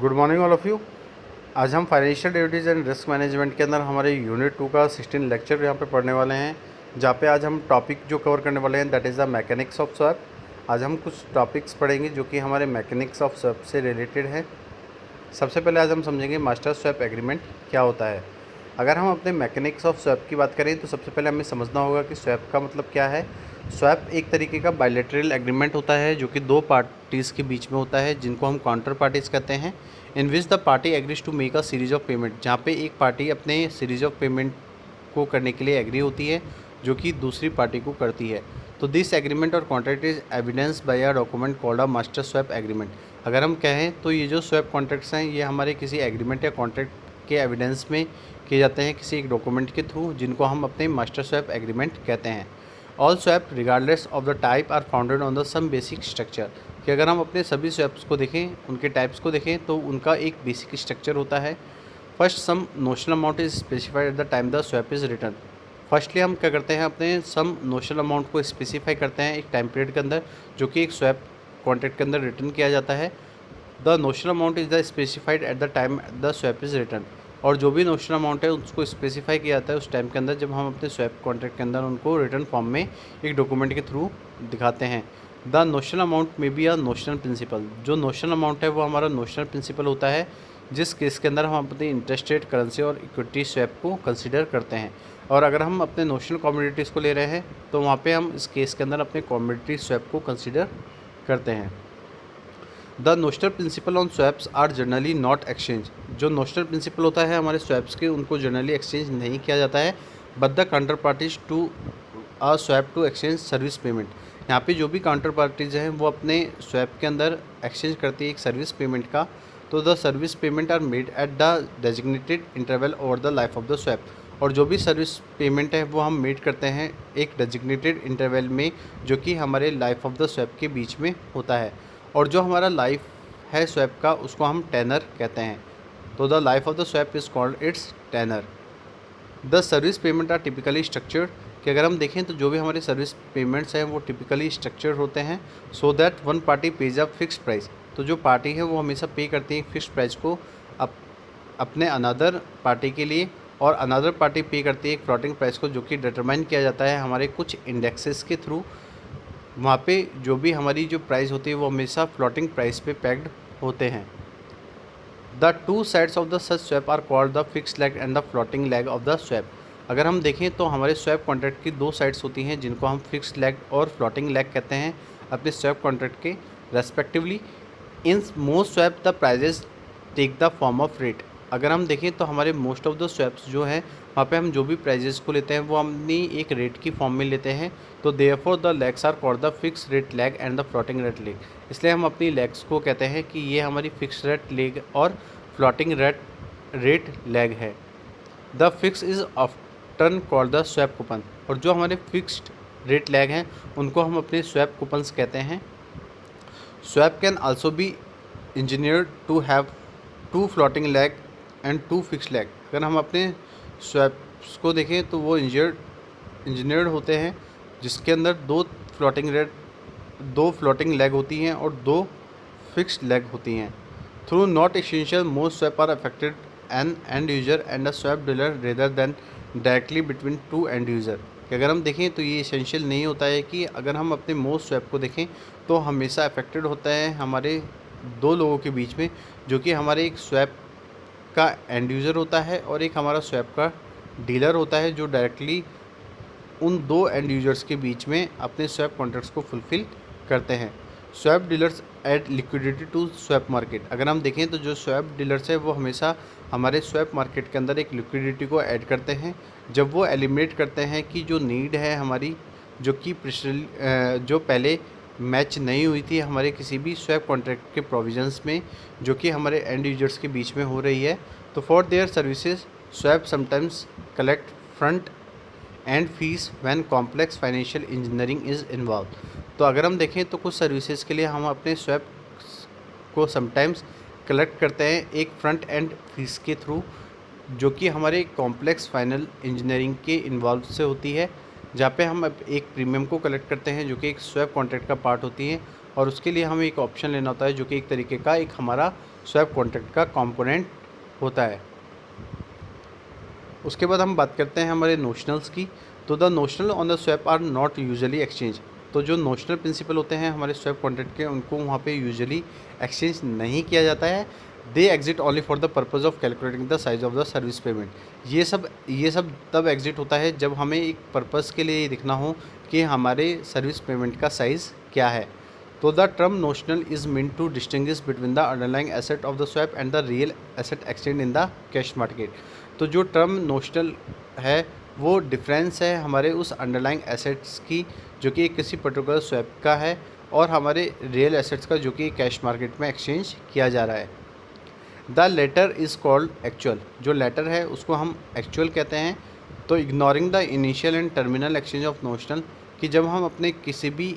Good morning all of you. आज हम financial duties and risk management के अंदर हमारे यूनिट 2 का 16 लेक्चर यहाँ पे पढ़ने वाले हैं, जहाँ पे आज हम टॉपिक जो कवर करने वाले हैं that is the mechanics of swap. आज हम कुछ टॉपिक्स पढ़ेंगे जो कि हमारे मैकेनिक्स ऑफ स्वैप से रिलेटेड है। सबसे पहले आज हम समझेंगे मास्टर स्वैप एग्रीमेंट क्या होता है। अगर हम अपने मैकेनिक्स ऑफ स्वैप की बात करें तो सबसे पहले हमें समझना होगा कि स्वैप का मतलब क्या है। स्वैप एक तरीके का बायलैटरल एग्रीमेंट होता है जो कि दो पार्टीज़ के बीच में होता है, जिनको हम काउंटर पार्टीज़ कहते हैं। In which the party agrees to make a series of payment, जहाँ पे एक पार्टी अपने सीरीज ऑफ पेमेंट को करने के लिए एग्री होती है जो कि दूसरी पार्टी को करती है। तो दिस एग्रीमेंट और contract is evidence bye a document called a master swap agreement. अगर हम कहें तो ये जो स्वैप कॉन्ट्रैक्ट्स हैं ये हमारे किसी एग्रीमेंट या कॉन्ट्रैक्ट के एविडेंस में किए जाते हैं किसी एक डॉक्यूमेंट के थ्रू, जिनको हम अपने मास्टर स्वैप एग्रीमेंट कहते हैं। All swap regardless of the type are founded on the some basic structure, कि अगर हम अपने सभी स्वैप्स को देखें, उनके टाइप्स को देखें तो उनका एक बेसिक स्ट्रक्चर होता है। First, some notional amount is specified at the time the swap is return. Firstly हम क्या करते हैं, अपने सम नोशनल अमाउंट को स्पेसिफाई करते हैं एक टाइम पीरियड के अंदर, जो कि एक स्वैप कॉन्ट्रैक्ट के अंदर रिटर्न किया जाता है। The notional amount is the specified at the time the swap is return, और जो भी नोशनल अमाउंट है उसको स्पेसिफाई किया जाता है उस टाइम के अंदर जब हम अपने स्वैप कॉन्ट्रैक्ट के अंदर उनको रिटर्न फॉर्म में एक डॉक्यूमेंट के थ्रू दिखाते हैं। द नोशनल अमाउंट में बी अ नोशनल प्रिंसिपल, जो नोशनल अमाउंट है वो हमारा नोशनल प्रिंसिपल होता है, जिस केस के अंदर हम अपने इंटरेस्ट रेट, करेंसी और इक्विटी स्वैप को कंसिडर करते हैं। और अगर हम अपने नोशनल कमोडिटीज़ को ले रहे हैं तो वहाँ पे हम इस केस के अंदर अपने कमोडिटी स्वैप को कंसिडर करते हैं। The notional principal on swaps are generally not exchange, जो नोशनल प्रिंसिपल होता है हमारे स्वैप्स के, उनको जनरली एक्सचेंज नहीं किया जाता है। But the counterparties to a swap to exchange service payment, यहाँ पे जो भी काउंटर पार्टीज हैं वो अपने स्वैप के अंदर एक्सचेंज करती है एक सर्विस पेमेंट का। तो the service payment are made at the designated interval over the life of the swap, और जो भी सर्विस पेमेंट है वो हम मेड करते हैं एक डेजिग्नेटेड इंटरवल में, जो कि हमारे लाइफ ऑफ द स्वैप के बीच में होता है। और जो हमारा लाइफ है स्वैप का उसको हम टेनर कहते हैं। तो the life of the swap is called its tenor. The service payment are typically structured, कि अगर हम देखें तो जो भी हमारे सर्विस पेमेंट्स हैं वो टिपिकली स्ट्रक्चर्ड होते हैं so that one party page a fixed price, तो जो पार्टी है वो हमेशा पे करती है एक फिक्स्ड प्राइस को अपने अनदर पार्टी के लिए, और अनदर पार्टी पे करती है एक फ्लोटिंग प्राइस को, जो कि डिटरमाइन किया जाता है हमारे कुछ इंडेक्सेस के थ्रू। वहाँ पे जो भी हमारी जो प्राइस होती है वो हमेशा फ्लोटिंग प्राइस पे पैक्ड होते हैं। The two sides of the such swap are called the fix leg and the floating leg of the swap. अगर हम देखें तो हमारे स्वैप कॉन्ट्रैक्ट की दो साइड्स होती हैं जिनको हम फिक्स लेग और फ्लोटिंग लेग कहते हैं अपने स्वैप कॉन्ट्रैक्ट के respectively. In most swap the prices take the form of rate. अगर हम देखें तो हमारे मोस्ट ऑफ द स्वैप्स जो हैं वहाँ पे हम जो भी प्राइजेस को लेते हैं वो अपनी एक रेट की फॉर्म में लेते हैं। तो therefore the legs are called the fix rate leg and the floating rate leg, इसलिए हम अपनी लेग्स को कहते हैं कि ये हमारी फिक्स रेट लेग और फ्लोटिंग रेट लेग है। The fix is often called the swap coupon, और जो हमारे फिक्स्ड रेट लेग हैं उनको हम अपने स्वैप कूपन्स कहते हैं। Swap can also be engineered to have two floating leg and two fix leg. अगर हम अपने स्वैप्स को देखें तो वो इंजीनियर्ड होते हैं जिसके अंदर दो फ्लोटिंग लेग होती हैं और दो फिक्स्ड लेग होती हैं। Through not essential most swap are affected an end user and a swap dealer rather than directly between two end user, कि अगर हम देखें तो ये एसेंशियल नहीं होता है कि अगर हम अपने मोस्ट स्वैप को देखें तो हमेशा अफेक्टेड होता है हमारे दो लोगों के बीच में, जो कि हमारे एक स्वैप का एंड यूज़र होता है और एक हमारा स्वैप का डीलर होता है, जो डायरेक्टली उन दो एंड यूजर्स के बीच में अपने स्वैप कॉन्ट्रैक्ट्स को फुलफ़िल करते हैं। Swap dealers add liquidity to swap market. अगर हम देखें तो जो स्वैप डीलर्स है वो हमेशा हमारे स्वैप मार्केट के अंदर एक लिक्विडिटी को ऐड करते हैं जब वो एलिमिनेट करते हैं कि जो नीड है हमारी, जो कि जो पहले मैच नहीं हुई थी हमारे किसी भी स्वैप कॉन्ट्रैक्ट के प्रोविजंस में, जो कि हमारे एंड यूजर्स के बीच में हो रही है। तो for their services swap sometimes collect front end fees when complex financial engineering is involve. तो अगर हम देखें तो कुछ सर्विसेज के लिए हम अपने स्वैप को समटाइम्स कलेक्ट करते हैं एक फ्रंट एंड फीस के थ्रू, जो कि हमारे कॉम्प्लेक्स फाइनल इंजीनियरिंग के इन्वॉल्व से होती है, जहाँ पे हम एक प्रीमियम को कलेक्ट करते हैं जो कि एक स्वैप कॉन्ट्रैक्ट का पार्ट होती है, और उसके लिए हमें एक ऑप्शन लेना होता है जो कि एक तरीके का एक हमारा स्वैप कॉन्ट्रैक्ट का कंपोनेंट होता है। उसके बाद हम बात करते हैं हमारे नोशनल्स की। तो the notional on the swap are not usually exchange. तो जो नोशनल प्रिंसिपल होते हैं हमारे स्वैप कॉन्ट्रैक्ट के, उनको वहाँ पे यूजुअली एक्सचेंज नहीं किया जाता है। They exist only for the purpose of calculating the size of the service payment. ये सब तब एग्जिट होता है जब हमें एक पर्पज़ के लिए दिखना हो कि हमारे सर्विस पेमेंट का साइज़ क्या है। तो the term notional is mean to distinguish between the underlying asset of the swap and the real asset exchange in the cash market. तो जो टर्म नोशनल है वो डिफरेंस है हमारे उस अंडरलाइंग एसेट्स की जो कि किसी पर्टिकुलर स्वैप का है, और हमारे रियल एसेट्स का जो कि कैश मार्केट में एक्सचेंज किया जा रहा है। The latter is called actual. जो लेटर है उसको हम एक्चुअल कहते हैं। तो ignoring the initial and terminal exchange of notional, कि जब हम अपने किसी भी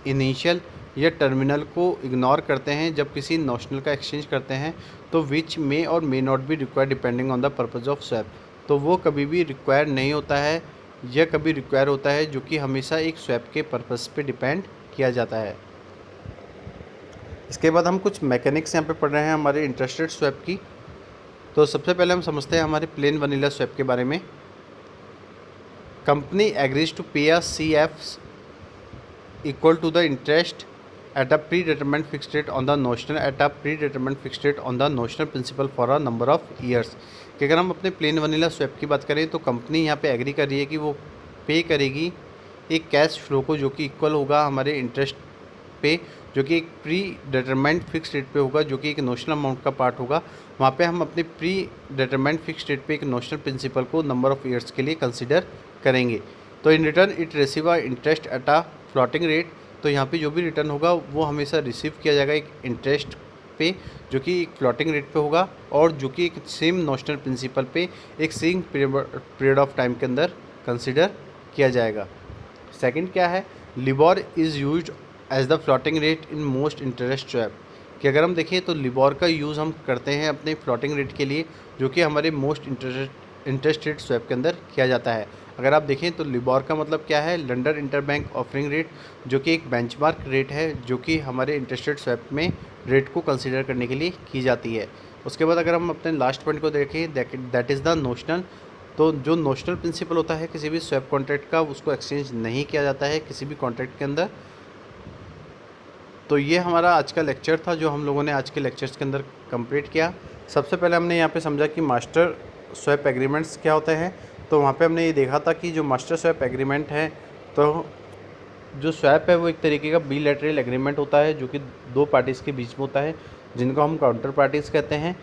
इनिशियल या टर्मिनल को इग्नोर करते हैं जब किसी नोशनल का एक्सचेंज करते हैं, तो विच मे और may not be required depending on the purpose of swap. तो वो कभी भी रिक्वायर नहीं होता है, या कभी रिक्वायर होता है जो कि हमेशा एक स्वैप के पर्पज़ पे डिपेंड किया जाता है। इसके बाद हम कुछ मैकेनिक्स यहाँ पे पढ़ रहे हैं हमारे इंटरेस्ट रेट स्वैप की। तो सबसे पहले हम समझते हैं हमारे प्लेन वनीला स्वैप के बारे में। कंपनी एग्रीज टू पे अ CF equal to the interest at a predetermined fixed rate on the notional at a predetermined fixed rate on the notional principal for a number of years। कि अगर हम अपने plane vanilla swap की बात करें तो company यहाँ पे एग्री कर रही है कि वो पे करेगी एक कैश फ्लो को जो कि इक्वल होगा हमारे इंटरेस्ट पे, जो कि एक प्री डिटरमाइंड फिक्स रेट पे होगा, जो कि एक नोशनल अमाउंट का पार्ट होगा। वहाँ पे हम अपने प्री डिटरमाइंड फिक्स रेट पे एक नोशनल प्रिंसिपल को नंबर ऑफ ईयर्स के लिए कंसिडर करेंगे। तो in return it receive a interest at a floating rate. तो यहाँ पे जो भी रिटर्न होगा वो हमेशा रिसीव किया जाएगा एक इंटरेस्ट पे जो कि एक फ्लोटिंग रेट पे होगा, और जो कि एक सेम नोशनल प्रिंसिपल पे एक सेम पीरियड ऑफ टाइम के अंदर कंसिडर किया जाएगा। सेकंड क्या है, LIBOR is used as the floating rate in most interest swap. कि अगर हम देखें तो लिबोर का यूज़ हम करते हैं अपने फ्लोटिंग रेट के लिए, जो कि हमारे मोस्ट इंटरेस्ट रेट स्वैप के अंदर किया जाता है। अगर आप देखें तो लिबोर का मतलब क्या है, लंडन इंटरबैंक ऑफरिंग रेट, जो कि एक बेंचमार्क रेट है जो कि हमारे इंटरेस्ट रेट स्वैप में रेट को कंसीडर करने के लिए की जाती है। उसके बाद अगर हम अपने लास्ट पॉइंट को देखें, दैट इज़ द नोशनल। तो जो नोशनल प्रिंसिपल होता है किसी भी स्वैप कॉन्ट्रैक्ट का, उसको एक्सचेंज नहीं किया जाता है किसी भी कॉन्ट्रैक्ट के अंदर। तो ये हमारा आज का लेक्चर था जो हम लोगों ने आज के लेक्चर्स के अंदर कंप्लीट किया। सबसे पहले हमने यहाँ पे समझा कि मास्टर स्वैप एग्रीमेंट्स क्या होते हैं। तो वहाँ पे हमने ये देखा था कि जो मास्टर स्वैप एग्रीमेंट है, तो जो स्वैप है वो एक तरीके का बिलैटरल एग्रीमेंट होता है जो कि दो पार्टीज़ के बीच में होता है, जिनको हम काउंटर पार्टीज़ कहते हैं,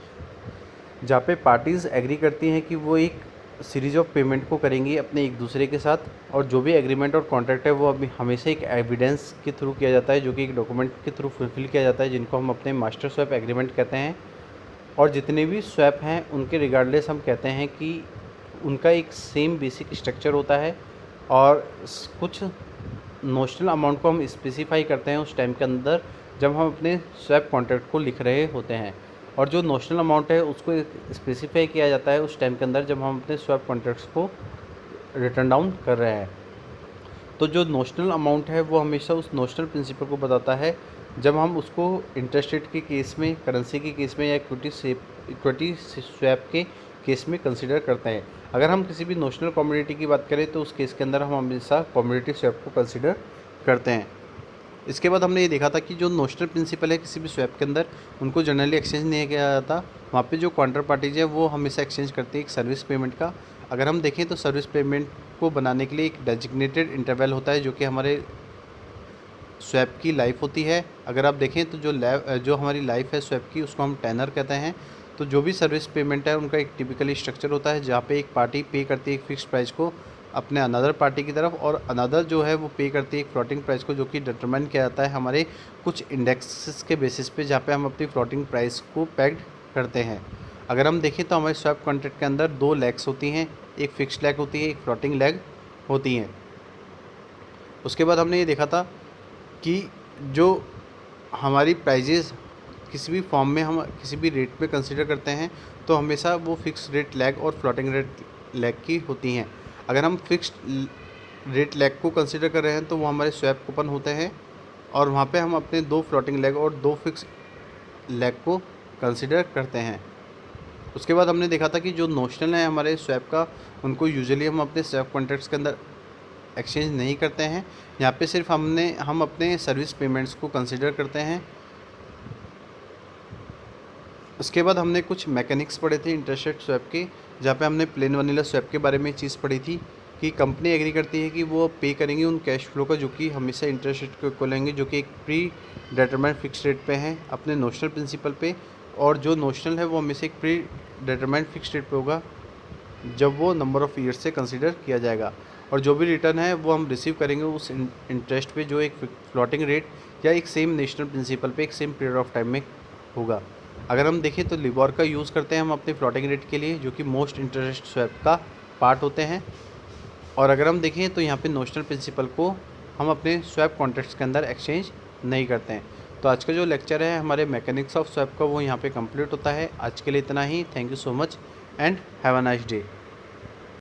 जहाँ पे पार्टीज़ एग्री करती हैं कि वो एक सीरीज ऑफ पेमेंट को करेंगी अपने एक दूसरे के साथ। और जो भी एग्रीमेंट और कॉन्ट्रैक्ट है वो अभी हमेशा एक एविडेंस के थ्रू किया जाता है, जो कि एक डॉक्यूमेंट के थ्रू फुलफिल किया जाता है, जिनको हम अपने मास्टर स्वैप एग्रीमेंट कहते हैं। और जितने भी स्वैप हैं उनके रिगार्डलेस हम कहते हैं कि उनका एक सेम बेसिक स्ट्रक्चर होता है, और कुछ नोशनल अमाउंट को हम स्पेसिफाई करते हैं उस टाइम के अंदर जब हम अपने स्वैप कॉन्ट्रैक्ट को लिख रहे होते हैं, और जो नोशनल अमाउंट है उसको स्पेसिफाई किया जाता है उस टाइम के अंदर जब हम अपने स्वैप कॉन्ट्रैक्ट्स को रिटर्न डाउन कर रहे हैं। तो जो नोशनल अमाउंट है वो हमेशा उस नोशनल प्रिंसिपल को बताता है जब हम उसको इंटरेस्ट रेट के केस में, करेंसी के केस में, या इक्विटी स्वैप के केस में कंसिडर करते हैं। अगर हम किसी भी नोशनल कमोडिटी की बात करें तो उस केस के अंदर हम हमेशा कमोडिटी स्वैप को कंसिडर करते हैं। इसके बाद हमने ये देखा था कि जो नोशनल प्रिंसिपल है किसी भी स्वैप के अंदर, उनको जनरली एक्सचेंज नहीं किया जाता। वहाँ पे जो काउंटर पार्टीज है वो हमेशा एक्सचेंज करती है एक सर्विस पेमेंट का। अगर हम देखें तो सर्विस पेमेंट को बनाने के लिए एक डेजिग्नेटेड इंटरवल होता है जो कि हमारे स्वैप की लाइफ होती है। अगर आप देखें तो जो हमारी लाइफ है स्वैप की उसको हम टेनर कहते हैं। तो जो भी सर्विस पेमेंट है उनका एक टिपिकली स्ट्रक्चर होता है जहाँ पे एक पार्टी पे करती है एक फिक्स प्राइस को अपने अनदर पार्टी की तरफ, और अनदर जो है वो पे करती है एक फ्लोटिंग प्राइस को, जो कि डिटरमाइन किया जाता है हमारे कुछ इंडेक्सेस के बेसिस पे, जहाँ पे हम अपनी फ्लोटिंग प्राइस को पैक्ड करते हैं। अगर हम देखें तो हमारे स्वैप कॉन्ट्रैक्ट के अंदर दो लेग्स होती हैं, एक फिक्स्ड लेग होती है, एक फ्लोटिंग लेग होती हैं। उसके बाद हमने ये देखा था कि जो हमारी प्राइजेज़ किसी भी फॉर्म में हम किसी भी रेट में कंसिडर करते हैं तो हमेशा वो फिक्स रेट लेग और फ्लोटिंग रेट लेग की होती हैं। अगर हम फिक्स्ड रेट लेग को कंसिडर कर रहे हैं तो वो हमारे स्वैप कूपन होते हैं, और वहाँ पे हम अपने दो फ्लोटिंग लेग और दो फिक्स लेग को कंसिडर करते हैं। उसके बाद हमने देखा था कि जो नोशनल है हमारे स्वैप का, उनको यूजुअली हम अपने स्वैप कॉन्ट्रैक्ट्स के अंदर एक्सचेंज नहीं करते हैं। यहाँ पे सिर्फ हम अपने सर्विस पेमेंट्स को कंसिडर करते हैं। उसके बाद हमने कुछ मैकेनिक्स पढ़े थे इंटरेस्ट रेट स्वैप के, जहाँ पे हमने प्लेन वनीला स्वैप के बारे में चीज़ पढ़ी थी कि कंपनी एग्री करती है कि वो पे करेंगे उन कैश फ्लो का जो कि हमेशा इंटरेस्ट रेट को लेंगे, जो कि एक प्री डिटरमाइंड फिक्स रेट पे है अपने नोशनल प्रिंसिपल पे, और जो नोशनल है वो हमेशा एक प्री डिटरमाइंड फिक्स रेट पे होगा जब वो नंबर ऑफ़ ईयर्स से कंसिडर किया जाएगा। और जो भी रिटर्न है वो हम रिसीव करेंगे उस इंटरेस्ट पे जो एक फ्लोटिंग रेट या एक सेम नेशनल प्रिंसिपल पे एक सेम पीरियड ऑफ टाइम में होगा। अगर हम देखें तो लिबोर का यूज़ करते हैं हम अपने फ्लोटिंग रेट के लिए, जो कि मोस्ट इंटरेस्ट स्वैप का पार्ट होते हैं। और अगर हम देखें तो यहाँ पे नोशनल प्रिंसिपल को हम अपने स्वैप कॉन्ट्रैक्ट्स के अंदर एक्सचेंज नहीं करते हैं। तो आज का जो लेक्चर है हमारे मैकेनिक्स ऑफ स्वैप का वो यहाँ पे कंप्लीट होता है। आज के लिए इतना ही। Thank you so much and have a nice day.